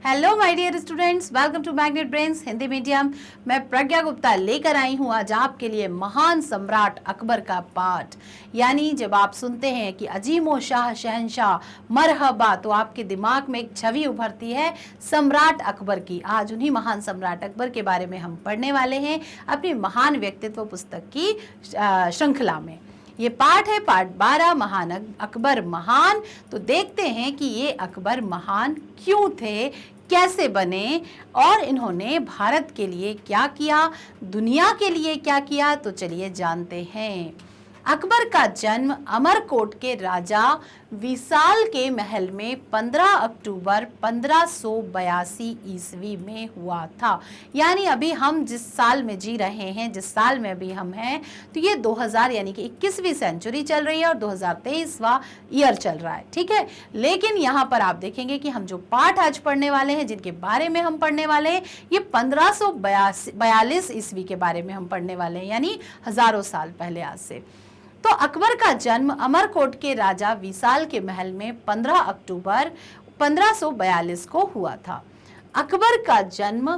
Hello my dear students, welcome to Magnet Brains Hindi medium. मैं प्रज्ञा गुप्ता लेकर आई हूँ आज आपके लिए महान सम्राट अकबर का पाठ। यानी जब आप सुनते हैं कि अजीमो शाह शहंशाह मरहबा, तो आपके दिमाग में एक छवि उभरती है सम्राट अकबर की। आज उन्हीं महान सम्राट अकबर के बारे में हम पढ़ने वाले हैं अपनी महान व्यक्तित्व पुस्तक की श्रृंखला में। ये पाठ है पाठ 12, महान अकबर महान। तो देखते हैं कि ये अकबर महान क्यों थे, कैसे बने और इन्होंने भारत के लिए क्या किया, दुनिया के लिए क्या किया। तो चलिए जानते हैं। अकबर का जन्म अमरकोट के राजा विशाल के महल में 15 अक्टूबर 1582 ईस्वी में हुआ था। यानी अभी हम जिस साल में जी रहे हैं, जिस साल में अभी हम हैं, तो ये 2000 यानी कि 21वीं सेंचुरी चल रही है और 2023वां ईयर चल रहा है। ठीक है, लेकिन यहाँ पर आप देखेंगे कि हम जो पाठ आज पढ़ने वाले हैं, जिनके बारे में हम पढ़ने वाले हैं, ये 1542 ईस्वी के बारे में हम पढ़ने वाले हैं, यानी हजारों साल पहले आज से। तो अकबर का जन्म अमरकोट के राजा विशाल के महल में 15 अक्टूबर 1542 को हुआ था। अकबर का जन्म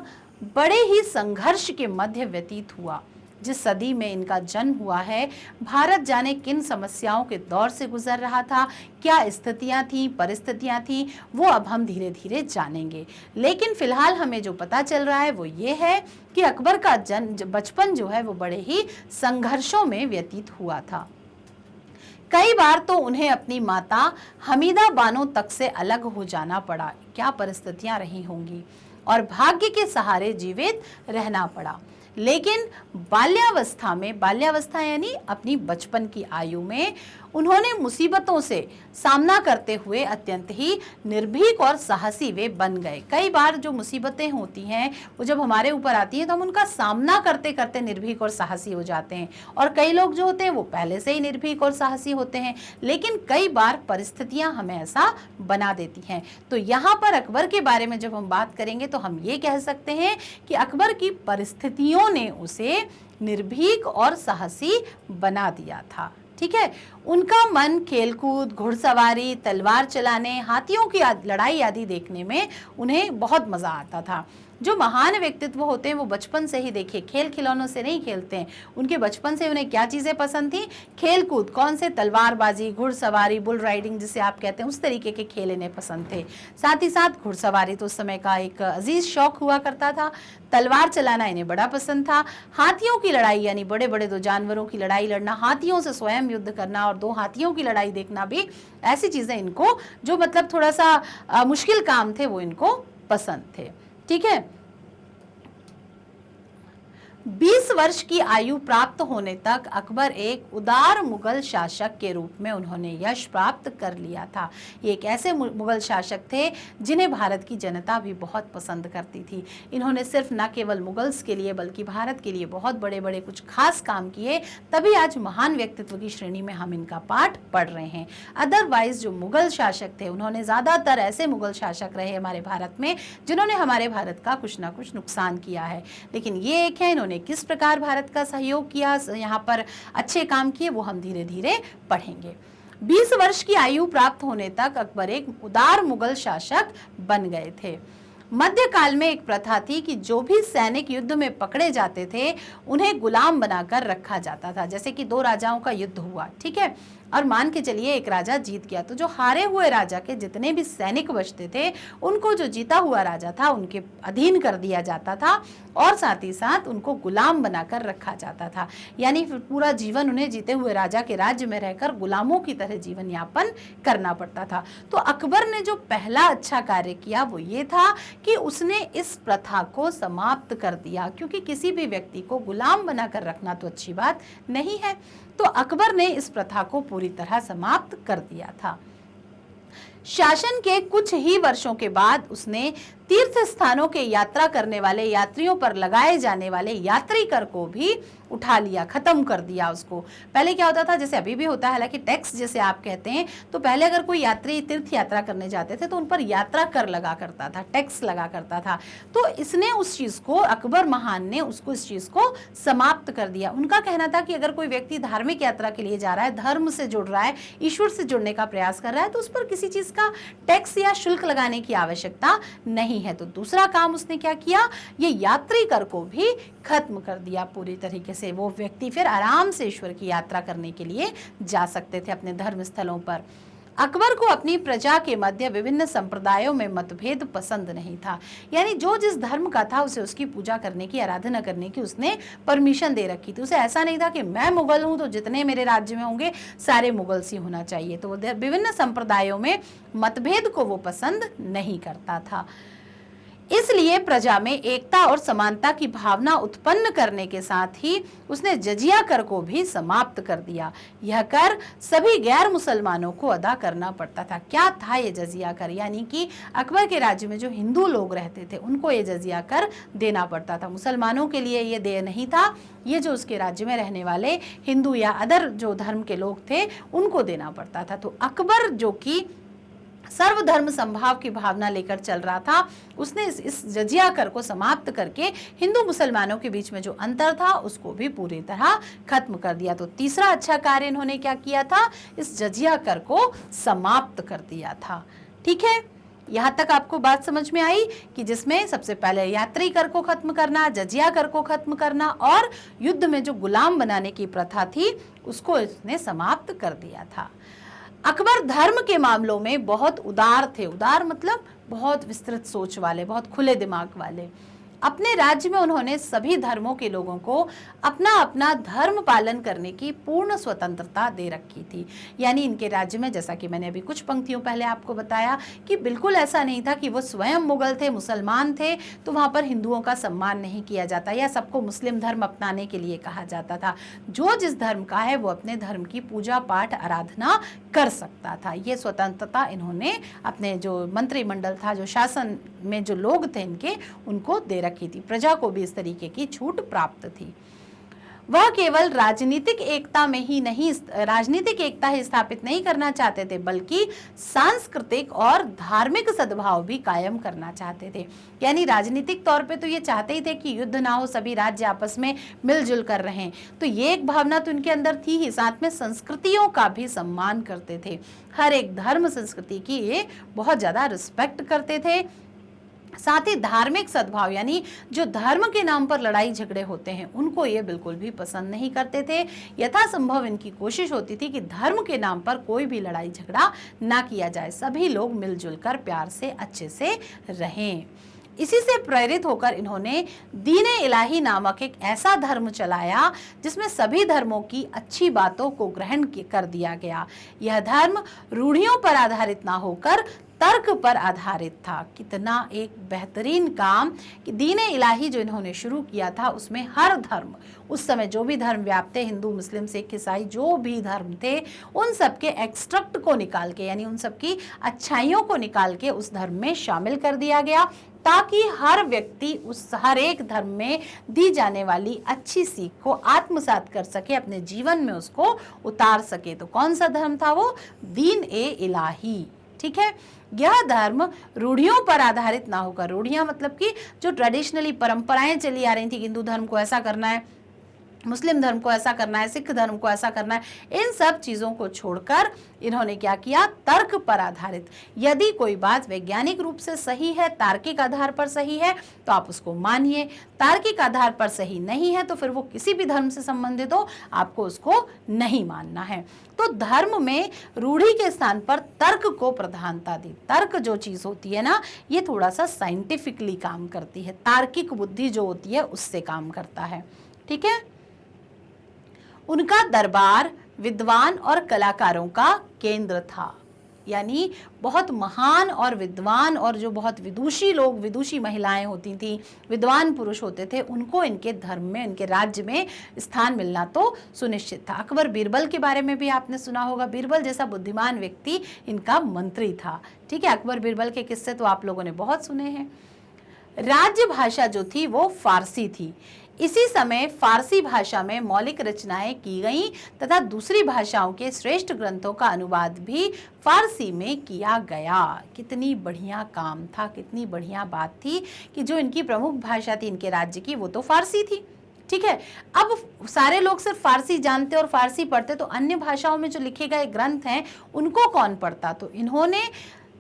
बड़े ही संघर्ष के मध्य व्यतीत हुआ। जिस सदी में इनका जन्म हुआ है, भारत जाने किन समस्याओं के दौर से गुजर रहा था, क्या स्थितियां थी, परिस्थितियां थी, वो अब हम धीरे धीरे जानेंगे। लेकिन फिलहाल हमें जो पता चल रहा है वो ये है कि अकबर का बचपन जो है वो बड़े ही संघर्षों में व्यतीत हुआ था। कई बार तो उन्हें अपनी माता हमीदा बानो तक से अलग हो जाना पड़ा। क्या परिस्थितियां रही होंगी, और भाग्य के सहारे जीवित रहना पड़ा। लेकिन बाल्यावस्था यानी अपनी बचपन की आयु में उन्होंने मुसीबतों से सामना करते हुए अत्यंत ही निर्भीक और साहसी वे बन गए। कई बार जो मुसीबतें होती हैं वो जब हमारे ऊपर आती हैं तो हम उनका सामना करते करते निर्भीक और साहसी हो जाते हैं। और कई लोग जो होते हैं वो पहले से ही निर्भीक और साहसी होते हैं, लेकिन कई बार परिस्थितियां हमें ऐसा बना देती हैं। तो यहाँ पर अकबर के बारे में जब हम बात करेंगे तो हम ये कह सकते हैं कि अकबर की परिस्थितियों ने उसे निर्भीक और साहसी बना दिया था। ठीक है, उनका मन खेलकूद, घुड़सवारी, तलवार चलाने, हाथियों की लड़ाई आदि देखने में उन्हें बहुत मजा आता था। जो महान व्यक्तित्व होते हैं वो बचपन से ही, देखिए, खेल खिलौनों से नहीं खेलते हैं। उनके बचपन से उन्हें क्या चीजें पसंद थी? खेलकूद। कौन से? तलवारबाजी, घुड़सवारी, बुल राइडिंग जिसे आप कहते हैं, उस तरीके के खेल इन्हें पसंद थे। साथ ही साथ घुड़सवारी तो उस समय का एक अजीज शौक हुआ करता था। तलवार चलाना इन्हें बड़ा पसंद था। हाथियों की लड़ाई यानी बड़े बड़े दो जानवरों की लड़ाई लड़ना, हाथियों से स्वयं युद्ध करना और दो हाथियों की लड़ाई देखना भी ऐसी चीजें इनको, जो मतलब थोड़ा सा मुश्किल काम थे, वो इनको पसंद थे। ठीक है, 20 वर्ष की आयु प्राप्त होने तक अकबर एक उदार मुगल शासक के रूप में उन्होंने यश प्राप्त कर लिया था। ये एक ऐसे मुगल शासक थे जिन्हें भारत की जनता भी बहुत पसंद करती थी। इन्होंने सिर्फ न केवल मुगल्स के लिए बल्कि भारत के लिए बहुत बड़े बड़े कुछ खास काम किए, तभी आज महान व्यक्तित्व की श्रेणी में हम इनका पाठ पढ़ रहे हैं। अदरवाइज जो मुगल शासक थे, उन्होंने ज्यादातर ऐसे मुगल शासक रहे हमारे भारत में जिन्होंने हमारे भारत का कुछ ना कुछ नुकसान किया है। लेकिन ये एक है, इन्होंने किस प्रकार भारत का सहयोग किया, यहाँ पर अच्छे काम किए, वो हम धीरे धीरे पढ़ेंगे। 20 वर्ष की आयु प्राप्त होने तक अकबर एक उदार मुगल शासक बन गए थे। मध्यकाल में एक प्रथा थी कि जो भी सैनिक युद्ध में पकड़े जाते थे उन्हें गुलाम बनाकर रखा जाता था। जैसे कि दो राजाओं का युद्ध हुआ, ठीक है, और मान के चलिए एक राजा जीत गया, तो जो हारे हुए राजा के जितने भी सैनिक बचते थे उनको जो जीता हुआ राजा था उनके अधीन कर दिया जाता था और साथ ही साथ उनको गुलाम बनाकर रखा जाता था। यानी फिर पूरा जीवन उन्हें जीते हुए राजा के राज्य में रहकर गुलामों की तरह जीवन यापन करना पड़ता था। तो अकबर ने जो पहला अच्छा कार्य किया वो ये था कि उसने इस प्रथा को समाप्त कर दिया, क्योंकि किसी भी व्यक्ति को गुलाम बनाकर रखना तो अच्छी बात नहीं है। तो अकबर ने इस प्रथा को पूरी तरह समाप्त कर दिया था। शासन के कुछ ही वर्षों के बाद उसने तीर्थ स्थानों के यात्रा करने वाले यात्रियों पर लगाए जाने वाले यात्री कर को भी उठा लिया, खत्म कर दिया उसको। पहले क्या होता था, जैसे अभी भी होता है, हालांकि टैक्स जैसे आप कहते हैं, तो पहले अगर कोई यात्री तीर्थ यात्रा करने जाते थे तो उन पर यात्रा कर लगा करता था, टैक्स लगा करता था। तो इसने उस चीज को, अकबर महान ने उसको, इस चीज को समाप्त कर दिया। उनका कहना था कि अगर कोई व्यक्ति धार्मिक यात्रा के लिए जा रहा है, धर्म से जुड़ रहा है, ईश्वर से जुड़ने का प्रयास कर रहा है, तो उस पर किसी चीज का टैक्स या शुल्क लगाने की आवश्यकता नहीं है। तो दूसरा काम उसने क्या किया, ये यात्री कर को भी खत्म कर दिया पूरी तरीके से। वो व्यक्ति फिर आराम से ईश्वर की यात्रा करने के लिए जा सकते थे अपने धर्म स्थलों पर। अकबर को अपनी प्रजा के मध्य विभिन्न संप्रदायों में मतभेद पसंद नहीं था, यानी जो जिस धर्म का था उसे उसकी पूजा करने की, आराधना करने की उसने परमिशन दे रखी थी। उसे ऐसा नहीं था कि मैं मुगल हूं तो जितने मेरे राज्य में होंगे सारे मुगल सी होना चाहिए। तो वो विभिन्न संप्रदायों में मतभेद को वो पसंद नहीं करता था। इसलिए प्रजा में एकता और समानता की भावना उत्पन्न करने के साथ ही उसने जजिया कर को भी समाप्त कर दिया। यह कर सभी गैर मुसलमानों को अदा करना पड़ता था। क्या था ये जजिया कर, यानी कि अकबर के राज्य में जो हिंदू लोग रहते थे उनको ये जजिया कर देना पड़ता था। मुसलमानों के लिए ये देय नहीं था, ये जो उसके राज्य में रहने वाले हिंदू या अदर जो धर्म के लोग थे उनको देना पड़ता था। तो अकबर जो कि सर्वधर्म संभाव की भावना लेकर चल रहा था, उसने इस जजिया कर को समाप्त करके हिंदू मुसलमानों के बीच में जो अंतर था उसको भी पूरी तरह खत्म कर दिया। तो तीसरा अच्छा कार्य इन्होंने क्या किया था, इस जजिया कर को समाप्त कर दिया था। ठीक है, यहाँ तक आपको बात समझ में आई कि जिसमें सबसे पहले यात्री कर को खत्म करना, जजिया कर को खत्म करना और युद्ध में जो गुलाम बनाने की प्रथा थी उसको इसने समाप्त कर दिया था। अकबर धर्म के मामलों में बहुत उदार थे। उदार मतलब बहुत विस्तृत सोच वाले, बहुत खुले दिमाग वाले। अपने राज्य में उन्होंने सभी धर्मों के लोगों को अपना अपना धर्म पालन करने की पूर्ण स्वतंत्रता दे रखी थी। यानी इनके राज्य में, जैसा कि मैंने अभी कुछ पंक्तियों पहले आपको बताया, कि बिल्कुल ऐसा नहीं था कि वो स्वयं मुगल थे, मुसलमान थे, तो वहाँ पर हिंदुओं का सम्मान नहीं किया जाता या सबको मुस्लिम धर्म अपनाने के लिए कहा जाता था। जो जिस धर्म का है वो अपने धर्म की पूजा पाठ आराधना कर सकता था। ये स्वतंत्रता इन्होंने अपने जो मंत्रिमंडल था, जो शासन में जो लोग थे इनके, उनको दे रखी थी। प्रजा को भी इस तरीके की छूट प्राप्त थी। वह केवल राजनीतिक एकता में ही नहीं, राजनीतिक एकता ही स्थापित नहीं करना चाहते थे, बल्कि सांस्कृतिक और धार्मिक सद्भाव भी कायम करना चाहते थे। यानी राजनीतिक तौर पे तो ये चाहते ही थे कि युद्ध ना हो, सभी राज्य आपस में मिलजुल कर रहें, तो ये एक भावना तो इनके अंदर थी ही। साथ में संस्कृतियों का भी सम्मान करते थे, हर एक धर्म संस्कृति की ये बहुत ज्यादा रिस्पेक्ट करते थे। साथ ही धार्मिक सद्भाव, यानी जो धर्म के नाम पर लड़ाई झगड़े होते हैं उनको ये बिल्कुल भी पसंद नहीं करते थे। यथासंभव इनकी कोशिश होती थी कि धर्म के नाम पर कोई भी लड़ाई झगड़ा ना किया जाए, सभी लोग मिलजुल कर प्यार से अच्छे से रहें। इसी से प्रेरित होकर इन्होंने दीन-ए इलाही नामक एक ऐसा धर्म चलाया जिसमें सभी धर्मों की अच्छी बातों को ग्रहण कर दिया गया। यह धर्म रूढ़ियों पर आधारित ना होकर तर्क पर आधारित था। कितना एक बेहतरीन काम कि दीन-ए इलाही जो इन्होंने शुरू किया था उसमें हर धर्म, उस समय जो भी धर्म व्याप्त थे, हिंदू मुस्लिम सिख ईसाई जो भी धर्म थे, उन सब के एक्सट्रैक्ट को निकाल के, यानी उन सब की अच्छाइयों को निकाल के उस धर्म में शामिल कर दिया गया, ताकि हर व्यक्ति उस हर एक धर्म में दी जाने वाली अच्छी सीख को आत्मसात कर सके, अपने जीवन में उसको उतार सके। तो कौन सा धर्म था वो? दीन-ए इलाही। ठीक है, यह धर्म रूढ़ियों पर आधारित ना होकर, रूढ़ियां मतलब कि जो ट्रेडिशनली परंपराएं चली आ रही थी, हिंदू धर्म को ऐसा करना है, मुस्लिम धर्म को ऐसा करना है, सिख धर्म को ऐसा करना है, इन सब चीजों को छोड़कर इन्होंने क्या किया? तर्क पर आधारित। यदि कोई बात वैज्ञानिक रूप से सही है, तार्किक आधार पर सही है, तो आप उसको मानिए। तार्किक आधार पर सही नहीं है तो फिर वो किसी भी धर्म से संबंधित हो, आपको उसको नहीं मानना है। तो धर्म में रूढ़ी के स्थान पर तर्क को प्रधानता दी। तर्क जो चीज होती है ना, ये थोड़ा सा साइंटिफिकली काम करती है, तार्किक बुद्धि जो होती है उससे काम करता है। ठीक है, उनका दरबार विद्वान और कलाकारों का केंद्र था। यानी बहुत महान और विद्वान और जो बहुत विदुषी लोग, विदुषी महिलाएं होती थी, विद्वान पुरुष होते थे, उनको इनके धर्म में, इनके राज्य में स्थान मिलना तो सुनिश्चित था। अकबर बीरबल के बारे में भी आपने सुना होगा। बीरबल जैसा बुद्धिमान व्यक्ति इनका मंत्री था। ठीक है, अकबर बीरबल के किस्से तो आप लोगों ने बहुत सुने हैं। राज्य भाषा जो थी वो फारसी थी। इसी समय फारसी भाषा में मौलिक रचनाएं की गईं तथा दूसरी भाषाओं के श्रेष्ठ ग्रंथों का अनुवाद भी फारसी में किया गया। कितनी बढ़िया काम था, कितनी बढ़िया बात थी कि जो इनकी प्रमुख भाषा थी इनके राज्य की वो तो फारसी थी। ठीक है, अब सारे लोग सिर्फ फारसी जानते और फारसी पढ़ते, तो अन्य भाषाओं में जो लिखे गए ग्रंथ हैं उनको कौन पढ़ता? तो इन्होंने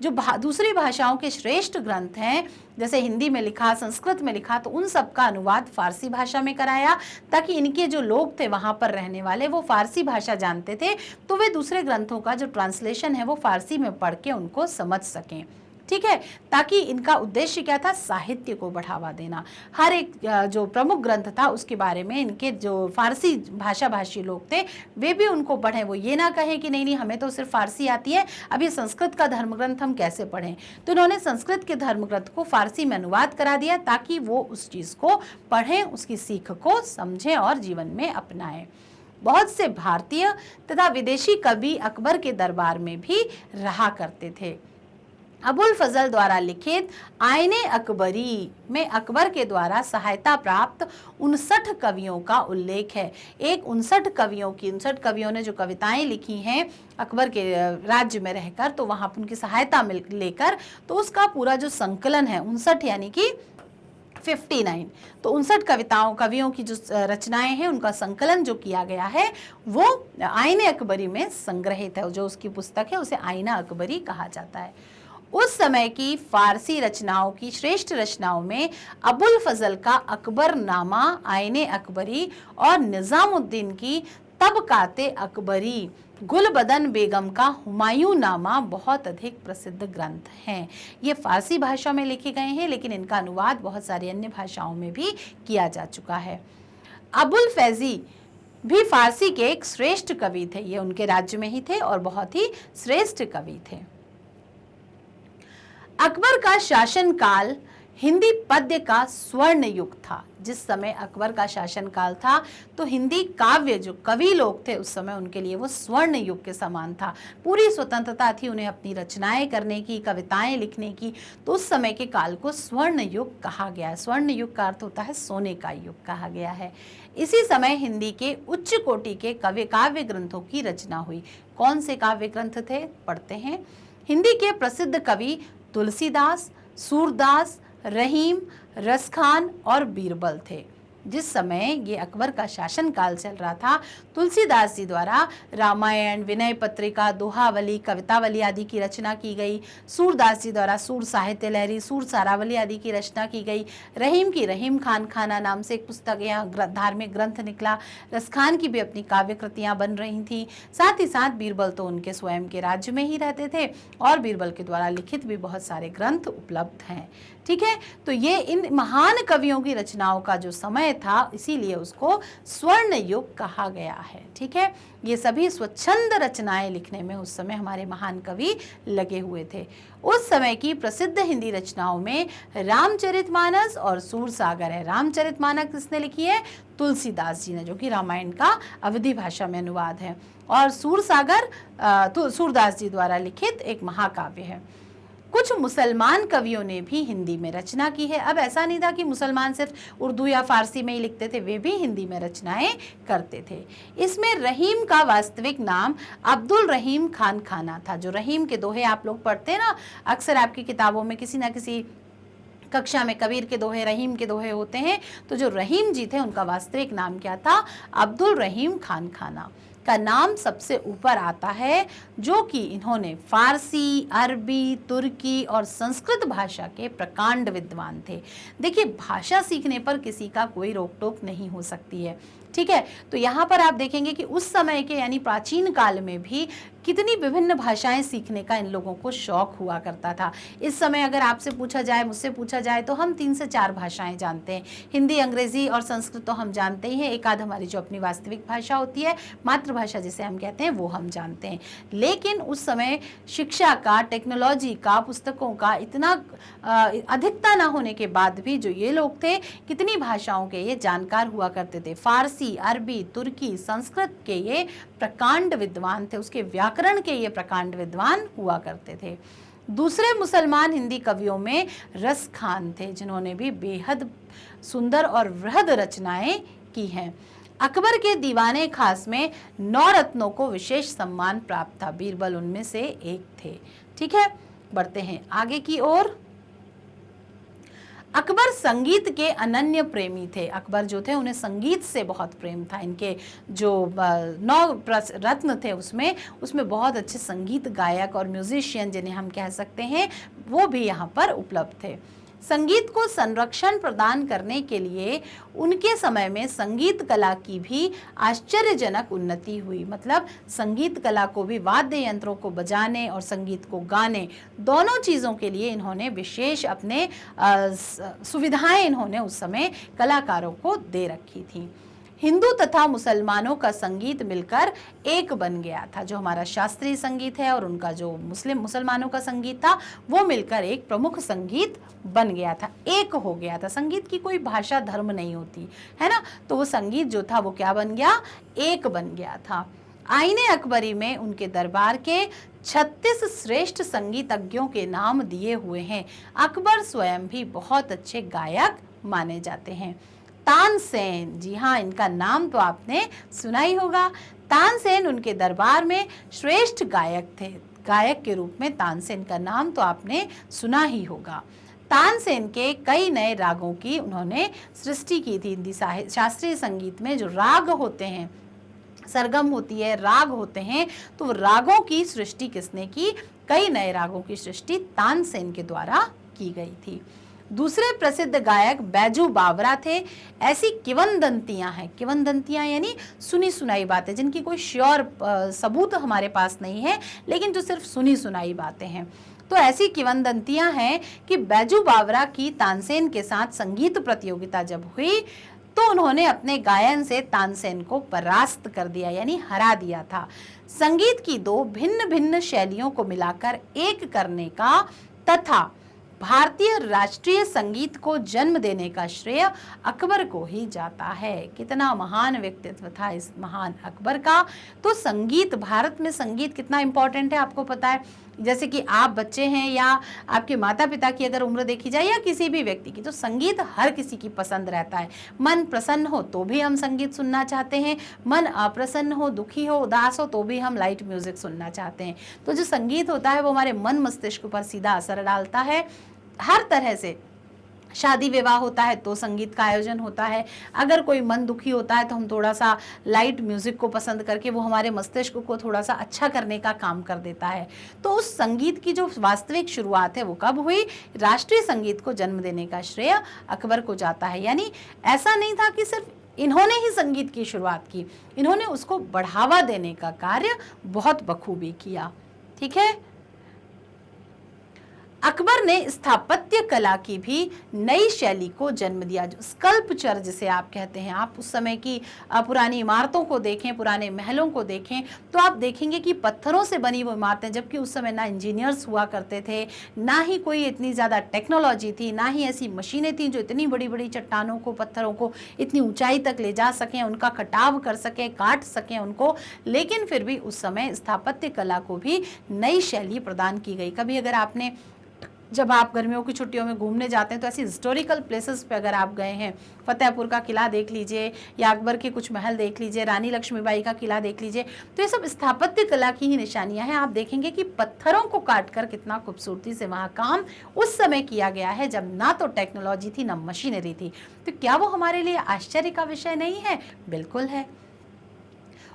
जो दूसरी भाषाओं के श्रेष्ठ ग्रंथ हैं, जैसे हिंदी में लिखा, संस्कृत में लिखा, तो उन सब का अनुवाद फारसी भाषा में कराया, ताकि इनके जो लोग थे वहां पर रहने वाले वो फारसी भाषा जानते थे, तो वे दूसरे ग्रंथों का जो ट्रांसलेशन है वो फारसी में पढ़ के उनको समझ सकें। ठीक है, ताकि इनका उद्देश्य क्या था? साहित्य को बढ़ावा देना। हर एक जो प्रमुख ग्रंथ था उसके बारे में इनके जो फारसी भाषा भाषी लोग थे वे भी उनको पढ़ें, वो ये ना कहें कि नहीं नहीं हमें तो सिर्फ फारसी आती है, अब ये संस्कृत का धर्मग्रंथ हम कैसे पढ़ें। तो इन्होंने संस्कृत के धर्मग्रंथ को फारसी में अनुवाद करा दिया ताकि वो उस चीज़ को पढ़ें, उसकी सीख को समझें और जीवन में अपनाएं। बहुत से भारतीय तथा विदेशी कवि अकबर के दरबार में भी रहा करते थे। अबुल फजल द्वारा लिखित आईने अकबरी में अकबर के द्वारा सहायता प्राप्त 59 कवियों का उल्लेख है। एक 59 कवियों ने जो कविताएं लिखी हैं अकबर के राज्य में रहकर, तो वहां पर उनकी सहायता लेकर, तो उसका पूरा जो संकलन है 59 यानी कि 59, तो 59 कवियों की जो रचनाएं हैं उनका संकलन जो किया गया है वो आईने अकबरी में संग्रहित है। जो उसकी पुस्तक है उसे आईना अकबरी कहा जाता है। उस समय की फारसी रचनाओं की श्रेष्ठ रचनाओं में अबुल फजल का अकबर नामा, आईने अकबरी और निजामुद्दीन की तबकाते अकबरी, गुलबदन बेगम का हुमायूं नामा बहुत अधिक प्रसिद्ध ग्रंथ हैं। ये फारसी भाषा में लिखे गए हैं, लेकिन इनका अनुवाद बहुत सारी अन्य भाषाओं में भी किया जा चुका है। अबुल फैजी भी फारसी के एक श्रेष्ठ कवि थे। ये उनके राज्य में ही थे और बहुत ही श्रेष्ठ कवि थे। अकबर का शासनकाल हिंदी पद्य का स्वर्ण युग था। जिस समय अकबर का शासनकाल था तो हिंदी काव्य जो कवि लोग थे उस समय उनके लिए वो स्वर्ण युग के समान था। पूरी स्वतंत्रता थी उन्हें अपनी रचनाएं करने की, कविताएं लिखने की, तो उस समय के काल को स्वर्ण युग कहा गया है। स्वर्ण युग का अर्थ होता है सोने का युग कहा गया है। इसी समय हिंदी के उच्च कोटि के काव्य ग्रंथों की रचना हुई। कौन से काव्य ग्रंथ थे? पढ़ते हैं। हिंदी के प्रसिद्ध कवि तुलसीदास, सूरदास, रहीम, रसखान और बीरबल थे। जिस समय ये अकबर का शासनकाल चल रहा था, तुलसीदास जी द्वारा रामायण, विनय पत्रिका, दोहावली, कवितावली आदि की रचना की गई। सूरदास जी द्वारा सूर साहित्य लहरी, सूर सारावली आदि की रचना की गई। रहीम की रहीम खान खाना नाम से एक पुस्तक या धार्मिक ग्रंथ निकला। रसखान की भी अपनी काव्य कृतियाँ बन रही थी। साथ ही साथ बीरबल तो उनके स्वयं के राज्य में ही रहते थे और बीरबल के द्वारा लिखित भी बहुत सारे ग्रंथ उपलब्ध हैं। ठीक है, तो ये इन महान कवियों की रचनाओं का जो समय था, इसीलिए उसको स्वर्ण युग कहा गया है। ठीक है, ये सभी स्वच्छंद रचनाएं लिखने में उस समय हमारे महान कवि लगे हुए थे। उस समय की प्रसिद्ध हिंदी रचनाओं में रामचरितमानस और सूरसागर है। रामचरितमानस किसने लिखी है? तुलसीदास जी ने, जो कि रामायण का अवधी भाषा में अनुवाद है। और सूरसागर तो सूरदास जी द्वारा लिखित एक महाकाव्य है। कुछ मुसलमान कवियों ने भी हिंदी में रचना की है। अब ऐसा नहीं था कि मुसलमान सिर्फ उर्दू या फारसी में ही लिखते थे, वे भी हिंदी में रचनाएं करते थे। इसमें रहीम का वास्तविक नाम अब्दुल रहीम खान खाना था। जो रहीम के दोहे आप लोग पढ़ते हैं ना, अक्सर आपकी किताबों में किसी ना किसी कक्षा में कबीर के दोहे, रहीम के दोहे होते हैं। तो जो रहीम जी थे उनका वास्तविक नाम क्या था? अब्दुल रहीम खान खाना का नाम सबसे ऊपर आता है, जो कि इन्होंने फारसी, अरबी, तुर्की और संस्कृत भाषा के प्रकांड विद्वान थे। देखिए, भाषा सीखने पर किसी का कोई रोक टोक नहीं हो सकती है। ठीक है, तो यहाँ पर आप देखेंगे कि उस समय के यानी प्राचीन काल में भी कितनी विभिन्न भाषाएं सीखने का इन लोगों को शौक हुआ करता था। इस समय अगर आपसे पूछा जाए, मुझसे पूछा जाए, तो हम 3 से 4 भाषाएं जानते हैं। हिंदी, अंग्रेजी और संस्कृत तो हम जानते ही हैं। एक आध हमारी जो अपनी वास्तविक भाषा होती है, मातृभाषा जिसे हम कहते हैं, वो हम जानते हैं। लेकिन उस समय शिक्षा का, टेक्नोलॉजी का, पुस्तकों का इतना अधिकता ना होने के बाद भी जो ये लोग थे, कितनी भाषाओं के ये जानकार हुआ करते थे। फारसी, अरबी, तुर्की, संस्कृत के ये प्रकांड विद्वान थे। उसके व्याकरण के ये प्रकांड विद्वान हुआ करते थे। दूसरे मुसलमान हिंदी कवियों में रस खान थे, जिन्होंने भी बेहद सुंदर और वृहद रचनाएं की हैं। अकबर के दीवाने खास में 9 रत्नों को विशेष सम्मान प्राप्त था। बीरबल उनमें से एक थे। ठीक है, बढ़ते हैं आगे की ओर। अकबर संगीत के अनन्य प्रेमी थे। अकबर जो थे उन्हें संगीत से बहुत प्रेम था। इनके जो 9 रत्न थे उसमें बहुत अच्छे संगीत गायक और म्यूजिशियन, जिन्हें हम कह सकते हैं, वो भी यहाँ पर उपलब्ध थे। संगीत को संरक्षण प्रदान करने के लिए उनके समय में संगीत कला की भी आश्चर्यजनक उन्नति हुई। मतलब संगीत कला को भी, वाद्य यंत्रों को बजाने और संगीत को गाने, दोनों चीज़ों के लिए इन्होंने विशेष अपने सुविधाएं इन्होंने उस समय कलाकारों को दे रखी थी। हिंदू तथा मुसलमानों का संगीत मिलकर एक बन गया था। जो हमारा शास्त्रीय संगीत है और उनका जो मुसलमानों का संगीत था, वो मिलकर एक प्रमुख संगीत बन गया था, एक हो गया था। संगीत की कोई भाषा धर्म नहीं होती है ना, तो वो संगीत जो था वो क्या बन गया, एक बन गया था। आईने अकबरी में उनके दरबार के 36 श्रेष्ठ संगीतज्ञों के नाम दिए हुए हैं। अकबर स्वयं भी बहुत अच्छे गायक माने जाते हैं। तानसेन, जी हाँ, इनका नाम तो आपने सुना ही होगा। तानसेन उनके दरबार में श्रेष्ठ गायक थे। गायक के रूप में तानसेन का नाम तो आपने सुना ही होगा। तानसेन के कई नए रागों की उन्होंने सृष्टि की थी। हिंदी शास्त्रीय संगीत में जो राग होते हैं, सरगम होती है, राग होते हैं, तो रागों की सृष्टि किसने की? कई नए रागों की सृष्टि तानसेन के द्वारा की गई थी। दूसरे प्रसिद्ध गायक बैजू बावरा थे। ऐसी किवंदंतियां हैं, किवंदंतियां यानी सुनी सुनाई बातें, जिनकी कोई श्योर सबूत हमारे पास नहीं है, लेकिन जो सिर्फ सुनी सुनाई बातें हैं। तो ऐसी किवंदंतियां हैं कि बैजू बावरा की तानसेन के साथ संगीत प्रतियोगिता जब हुई तो उन्होंने अपने गायन से तानसेन को परास्त कर दिया, यानी हरा दिया था। संगीत की 2 भिन्न भिन्न शैलियों को मिलाकर एक करने का तथा भारतीय राष्ट्रीय संगीत को जन्म देने का श्रेय अकबर को ही जाता है। कितना महान व्यक्तित्व था इस महान अकबर का। तो संगीत, भारत में संगीत कितना इंपॉर्टेंट है आपको पता है। जैसे कि आप बच्चे हैं या आपके माता पिता की अगर उम्र देखी जाए या किसी भी व्यक्ति की, तो संगीत हर किसी की पसंद रहता है। मन प्रसन्न हो तो भी हम संगीत सुनना चाहते हैं, मन अप्रसन्न हो, दुखी हो, उदास हो तो भी हम लाइट म्यूजिक सुनना चाहते हैं। तो जो संगीत होता है वो हमारे मन मस्तिष्क पर सीधा असर डालता है हर तरह से। शादी विवाह होता है तो संगीत का आयोजन होता है। अगर कोई मन दुखी होता है तो हम थोड़ा सा लाइट म्यूजिक को पसंद करके वो हमारे मस्तिष्क को थोड़ा सा अच्छा करने का काम कर देता है। तो उस संगीत की जो वास्तविक शुरुआत है वो कब हुई? राष्ट्रीय संगीत को जन्म देने का श्रेय अकबर को जाता है। यानी ऐसा नहीं था कि सिर्फ इन्होंने ही संगीत की शुरुआत की, इन्होंने उसको बढ़ावा देने का कार्य बहुत बखूबी किया। ठीक है। अकबर ने स्थापत्य कला की भी नई शैली को जन्म दिया, जो स्कल्पचर जिसे आप कहते हैं। आप उस समय की पुरानी इमारतों को देखें, पुराने महलों को देखें, तो आप देखेंगे कि पत्थरों से बनी वो इमारतें, जबकि उस समय ना इंजीनियर्स हुआ करते थे, ना ही कोई इतनी ज़्यादा टेक्नोलॉजी थी, ना ही ऐसी मशीनें थी जो इतनी बड़ी बड़ी चट्टानों को, पत्थरों को इतनी ऊंचाई तक ले जा सकें, उनका कटाव कर सकें, काट सकें उनको। लेकिन फिर भी उस समय स्थापत्य कला को भी नई शैली प्रदान की गई। कभी अगर आपने, जब आप गर्मियों की छुट्टियों में घूमने जाते हैं तो ऐसी हिस्टोरिकल प्लेसेस पे अगर आप गए हैं, फतेहपुर का किला देख लीजिए या अकबर के कुछ महल देख लीजिए, रानी लक्ष्मीबाई का किला देख लीजिए, तो ये सब स्थापत्य कला की ही निशानियां हैं। आप देखेंगे कि पत्थरों को काटकर कितना खूबसूरती से वहाँ काम उस समय किया गया है, जब ना तो टेक्नोलॉजी थी ना मशीनरी थी। तो क्या वो हमारे लिए आश्चर्य का विषय नहीं है? बिल्कुल है।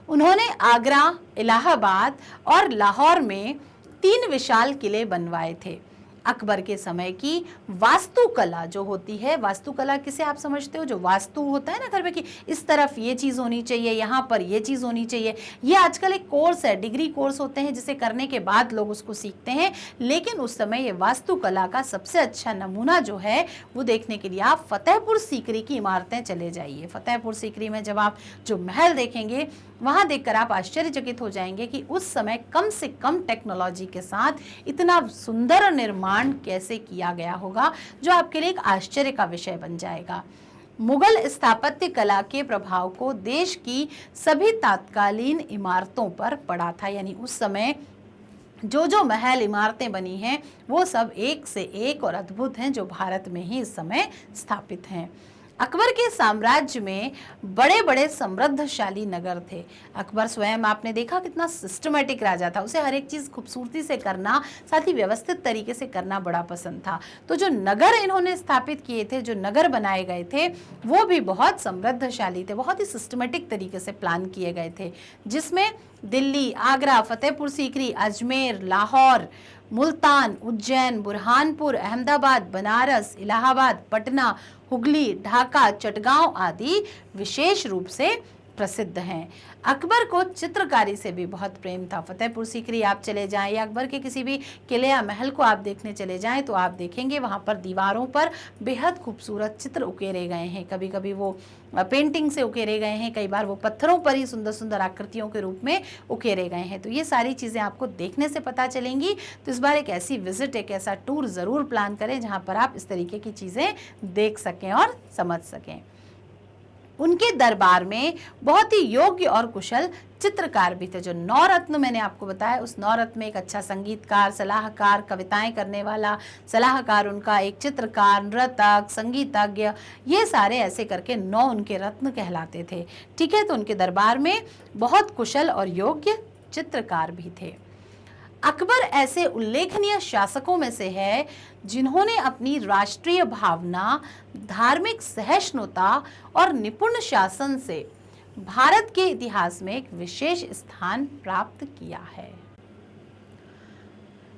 उन्होंने आगरा, इलाहाबाद और लाहौर में 3 विशाल किले बनवाए थे। अकबर के समय की वास्तुकला जो होती है, वास्तुकला किसे आप समझते हो? जो वास्तु होता है ना घर में, कि इस तरफ ये चीज़ होनी चाहिए, यहाँ पर ये चीज़ होनी चाहिए। ये आजकल एक कोर्स है, डिग्री कोर्स होते हैं जिसे करने के बाद लोग उसको सीखते हैं। लेकिन उस समय ये वास्तुकला का सबसे अच्छा नमूना जो है वो देखने के लिए आप फतेहपुर सीकरी की इमारतें चले जाइए। फतेहपुर सीकरी में जब आप जो महल देखेंगे, वहाँ देखकर आप आश्चर्यचकित हो जाएंगे कि उस समय कम से कम टेक्नोलॉजी के साथ इतना सुंदर निर्माण कैसे किया गया होगा, जो आपके लिए एक आश्चर्य का विषय बन जाएगा। मुगल स्थापत्य कला के प्रभाव को देश की सभी तत्कालीन इमारतों पर पड़ा था। यानी उस समय जो महल इमारतें बनी हैं वो सब एक से एक और अद्भुत हैं, जो भारत में ही इस समय स्थापित हैं। अकबर के साम्राज्य में बड़े बड़े समृद्धशाली नगर थे। अकबर स्वयं आपने देखा कितना सिस्टमेटिक राजा था, उसे हर एक चीज़ खूबसूरती से करना, साथ ही व्यवस्थित तरीके से करना बड़ा पसंद था। तो जो नगर इन्होंने स्थापित किए थे, जो नगर बनाए गए थे, वो भी बहुत समृद्धशाली थे, बहुत ही सिस्टमेटिक तरीके से प्लान किए गए थे, जिसमें दिल्ली, आगरा, फतेहपुर सीकरी, अजमेर, लाहौर, मुल्तान, उज्जैन, बुरहानपुर, अहमदाबाद, बनारस, इलाहाबाद, पटना, हुगली, ढाका, चटगांव आदि विशेष रूप से प्रसिद्ध हैं। अकबर को चित्रकारी से भी बहुत प्रेम था। फतेहपुर सीकरी आप चले जाएं या अकबर के किसी भी किले या महल को आप देखने चले जाएं तो आप देखेंगे वहाँ पर दीवारों पर बेहद खूबसूरत चित्र उकेरे गए हैं। कभी कभी वो पेंटिंग से उकेरे गए हैं, कई बार वो पत्थरों पर ही सुंदर सुंदर आकृतियों के रूप में उकेरे गए हैं। तो ये सारी चीज़ें आपको देखने से पता चलेंगी। तो इस बार एक ऐसी विजिट, एक ऐसा टूर ज़रूर प्लान करें जहाँ पर आप इस तरीके की चीज़ें देख सकें और समझ सकें। उनके दरबार में बहुत ही योग्य और कुशल चित्रकार भी थे। जो नौरत्न मैंने आपको बताया, उस नौरत्न में एक अच्छा संगीतकार, सलाहकार, कविताएं करने वाला सलाहकार उनका, एक चित्रकार, नृतक, संगीतज्ञ, ये सारे ऐसे करके 9 उनके रत्न कहलाते थे। ठीक है, तो उनके दरबार में बहुत कुशल और योग्य चित्रकार भी थे। अकबर ऐसे उल्लेखनीय शासकों में से है जिन्होंने अपनी राष्ट्रीय भावना, धार्मिक सहिष्णुता और निपुण शासन से भारत के इतिहास में एक विशेष स्थान प्राप्त किया है।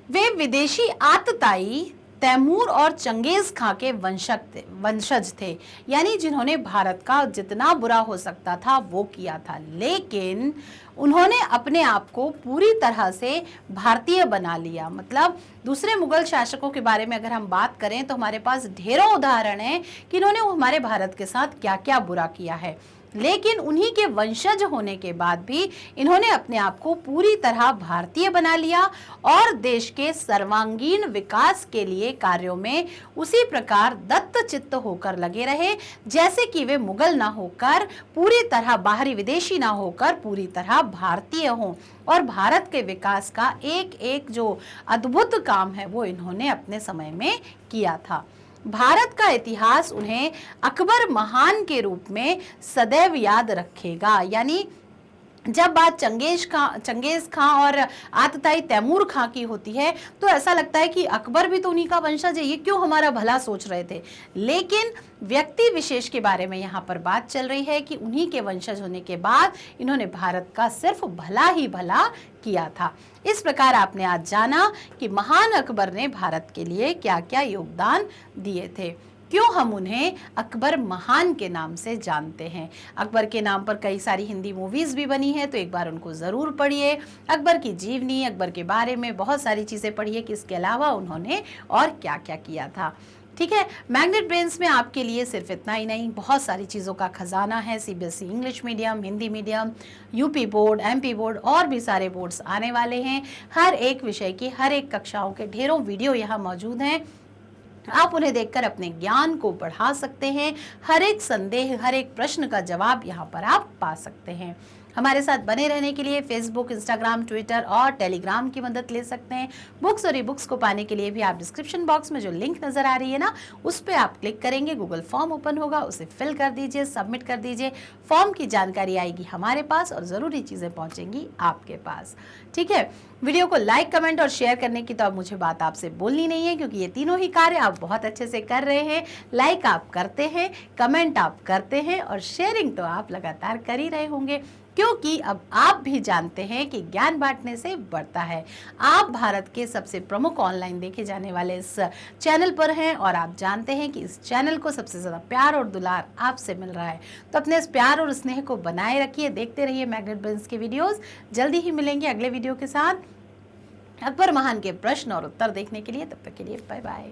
वे विदेशी आतताई तैमूर और चंगेज खां के वंशज थे, यानी जिन्होंने भारत का जितना बुरा हो सकता था वो किया था, लेकिन उन्होंने अपने आप को पूरी तरह से भारतीय बना लिया। मतलब दूसरे मुगल शासकों के बारे में अगर हम बात करें तो हमारे पास ढेरों उदाहरण हैं कि इन्होंने हमारे भारत के साथ क्या क्या बुरा किया है, लेकिन उन्हीं के वंशज होने के बाद भी इन्होंने अपने आप को पूरी तरह भारतीय बना लिया और देश के सर्वांगीण विकास के लिए कार्यों में उसी प्रकार दत्तचित्त होकर लगे रहे, जैसे कि वे मुगल ना होकर पूरी तरह बाहरी विदेशी ना होकर पूरी तरह भारतीय हों। और भारत के विकास का एक एक जो अद्भुत काम है वो इन्होंने अपने समय में किया था। भारत का इतिहास उन्हें अकबर महान के रूप में सदैव याद रखेगा। यानी जब बात चंगेज खां और आतताई तैमूर खां की होती है तो ऐसा लगता है कि अकबर भी तो उन्हीं का वंशज है, ये क्यों हमारा भला सोच रहे थे, लेकिन व्यक्ति विशेष के बारे में यहाँ पर बात चल रही है कि उन्हीं के वंशज होने के बाद इन्होंने भारत का सिर्फ भला ही भला किया था। इस प्रकार आपने आज जाना कि महान अकबर ने भारत के लिए क्या क्या योगदान दिए थे, क्यों हम उन्हें अकबर महान के नाम से जानते हैं। अकबर के नाम पर कई सारी हिंदी मूवीज़ भी बनी है, तो एक बार उनको ज़रूर पढ़िए। अकबर की जीवनी, अकबर के बारे में बहुत सारी चीज़ें पढ़िए कि इसके अलावा उन्होंने और क्या क्या किया था। ठीक है, मैग्नेट ब्रेन्स में आपके लिए सिर्फ इतना ही नहीं, बहुत सारी चीज़ों का खजाना है। CBSE English medium, Hindi medium, UP board, MP board और भी सारे बोर्ड्स आने वाले हैं। हर एक विषय की हर एक कक्षाओं के ढेरों वीडियो यहाँ मौजूद हैं। आप उन्हें देखकर अपने ज्ञान को बढ़ा सकते हैं। हर एक संदेह, हर एक प्रश्न का जवाब यहाँ पर आप पा सकते हैं। हमारे साथ बने रहने के लिए फेसबुक, इंस्टाग्राम, ट्विटर और टेलीग्राम की मदद ले सकते हैं। बुक्स और ई बुक्स को पाने के लिए भी आप डिस्क्रिप्शन बॉक्स में जो लिंक नजर आ रही है ना, उस पर आप क्लिक करेंगे, गूगल फॉर्म ओपन होगा, उसे फिल कर दीजिए, सबमिट कर दीजिए। फॉर्म की जानकारी आएगी हमारे पास और ज़रूरी चीज़ें पहुँचेंगी आपके पास। ठीक है, वीडियो को लाइक, कमेंट और शेयर करने की तो अब मुझे बात आपसे बोलनी नहीं है, क्योंकि ये तीनों ही कार्य आप बहुत अच्छे से कर रहे हैं। लाइक आप करते हैं, कमेंट आप करते हैं और शेयरिंग तो आप लगातार कर ही रहे होंगे, क्योंकि अब आप भी जानते हैं कि ज्ञान बांटने से बढ़ता है। आप भारत के सबसे प्रमुख ऑनलाइन देखे जाने वाले इस चैनल पर हैं और आप जानते हैं कि इस चैनल को सबसे ज़्यादा प्यार और दुलार आपसे मिल रहा है। तो अपने इस प्यार और स्नेह को बनाए रखिए, देखते रहिए मैग्नेट ब्रेन्स के वीडियोस। जल्दी ही मिलेंगे अगले वीडियो के साथ अकबर महान के प्रश्न और उत्तर देखने के लिए। तब तक के लिए बाय बाय।